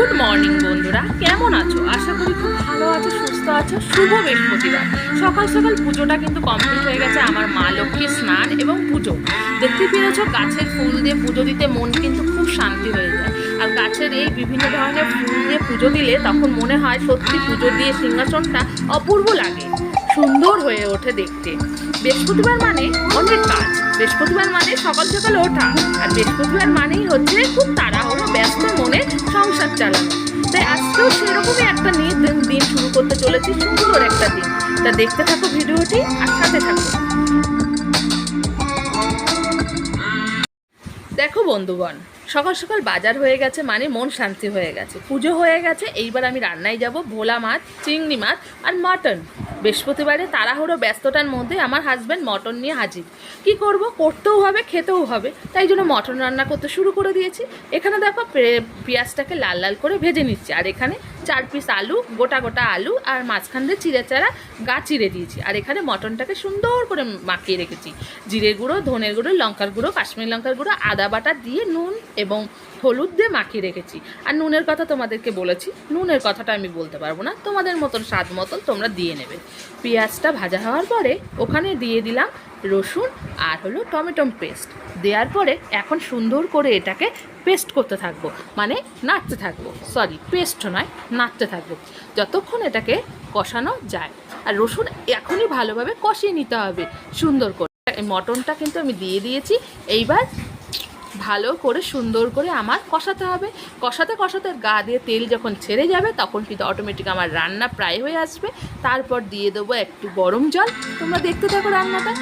Good morning বন্ধুরা, কেমন আছো? আশা করি খুব ভালো আছো, সুস্থ আছো। শুভ বৃহস্পতিবার। সকাল সকাল পুজোটা কিন্তু কমপ্লিট হয়ে গেছে। আমার মা লক্ষ্মীর স্নান এবং পুজো দেখতে পেরেছো। গাছের ফুল দিয়ে পুজো দিতে মন কিন্তু খুব শান্তি হয়ে যায়। আর গাছের এই বিভিন্ন ধরনের ফুল দিয়ে পুজো দিলে তখন মনে হয় সত্যি পুজো দিয়ে সিংহাসনটা অপূর্ব লাগে, সুন্দর হয়ে ওঠে দেখতে। বৃহস্পতিবার মানে অনেক কাজ, বৃহস্পতিবার মানে সকাল সকাল ওঠা, আর বৃহস্পতিবার মানেই হচ্ছে খুব তাড়াহুড়ো ব্যস্ত মনে সংসার চালানো। তাই আজকেও সেরকমই একটা নিয়ে দিন শুরু করতে চলেছি, সুন্দর একটা দিন। তা দেখতে থাকো ভিডিওটি আর সাথে থাকো। দেখো বন্ধুগণ, সকাল সকাল বাজার হয়ে গেছে মানে মন শান্তি হয়ে গেছে, পুজো হয়ে গেছে। এইবার আমি রান্নায় যাব ভোলা মাছ, চিংড়ি মাছ আর মাটন। বৃহস্পতিবারে তাড়াহুড়ো ব্যস্ততার মধ্যে আমার হাজব্যান্ড মটন নিয়ে হাজির। কি করব, করতেও হবে, খেতেও হবে, তাই জন্য মটন রান্না করতে শুরু করে দিয়েছি। এখানে দেখো পেঁয়াজটাকে লাল লাল করে ভেজে নিচ্ছি, আর এখানে 4 পিস আলু, গোটা গোটা আলু আর মাঝখান দিয়ে চিড়ে চারা গা চিড়ে দিয়েছি। আর এখানে মটনটাকে সুন্দর করে মাখিয়ে রেখেছি। জিরের গুঁড়ো, ধনের গুঁড়ো, লঙ্কার গুঁড়ো, কাশ্মীরি লঙ্কার গুঁড়ো, আদা বাটা দিয়ে নুন এবং হলুদ দিয়ে মাখিয়ে রেখেছি। আর নুনের কথা তোমাদেরকে বলেছি, নুনের কথাটা আমি বলতে পারবো না, তোমাদের মতন স্বাদ মতন তোমরা দিয়ে নেবে। পেঁয়াজটা ভাজা হওয়ার পরে ওখানে দিয়ে দিলাম রসুন আর হলো টমেটো পেস্ট। দেওয়ার পরে এখন সুন্দর করে এটাকে পেস্ট করতে থাকবো, মানে নাড়তে থাকবো, সরি পেস্ট নয়, নাড়তে থাকবো যতক্ষণ এটাকে কষানো যায়। আর রসুন এখনই ভালোভাবে কষিয়ে নিতে হবে সুন্দর করে। মটনটা কিন্তু আমি দিয়ে দিয়েছি। এইবার ভালো করে সুন্দর করে আমার কষাতে হবে। কষাতে কষাতে গা দিয়ে তেল যখন ছেড়ে যাবে তখন কিন্তু অটোমেটিক আমার রান্না প্রায় হয়ে আসবে। তারপর দিয়ে দেবো একটু গরম জল। তোমরা দেখতে থাকো রান্নাটা।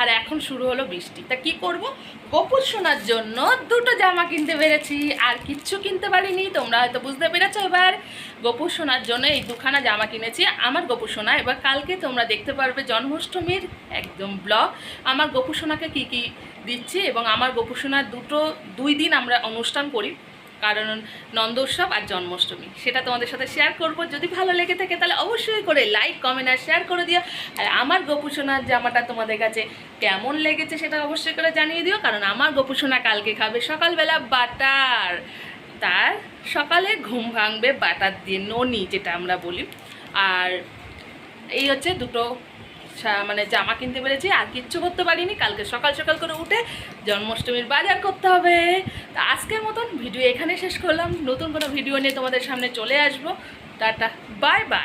আর এখন শুরু হলো বৃষ্টি। তা কি করব, গোপুর সোনার জন্য দুটো জামা কিনতে পেরেছি, আর কিচ্ছু কিনতে পারিনি। তোমরা হয়তো বুঝতে পেরেছো। এবার গোপুর সোনার জন্য এই দুখানা জামা কিনেছি। আমার গোপুর সোনা এবার কালকে তোমরা দেখতে পারবে জন্মাষ্টমীর একদম ব্লগ, আমার গোপুর সোনাকে কী কী দিচ্ছি। এবং আমার গোপুর সোনার 2 দিন আমরা অনুষ্ঠান করি, কারণ নন্দোৎসব আর জন্মাষ্টমী, সেটা তোমাদের সাথে শেয়ার করব। যদি ভালো লেগে থাকে তাহলে অবশ্যই করে লাইক, কমেন্ট আর শেয়ার করে দিও। আর আমার গোপুসোনার জামাটা তোমাদের কাছে কেমন লেগেছে সেটা অবশ্যই করে জানিয়ে দিও, কারণ আমার গোপুসোনা কালকে খাবে সকালবেলা বাটার। তার সকালে ঘুম ভাঙবে বাটার দিয়ে, ননি যেটা আমরা বলি। আর এই হচ্ছে দুটো মানে জামা কিনতে পেরেছি, আর কিচ্ছু করতে পারিনি। কালকে সকাল সকাল করে উঠে জন্মাষ্টমীর বাজার করতে হবে। তা আজকের মতন ভিডিও এখানে শেষ করলাম। নতুন কোনো ভিডিও নিয়ে তোমাদের সামনে চলে আসবো। Tata, bye bye.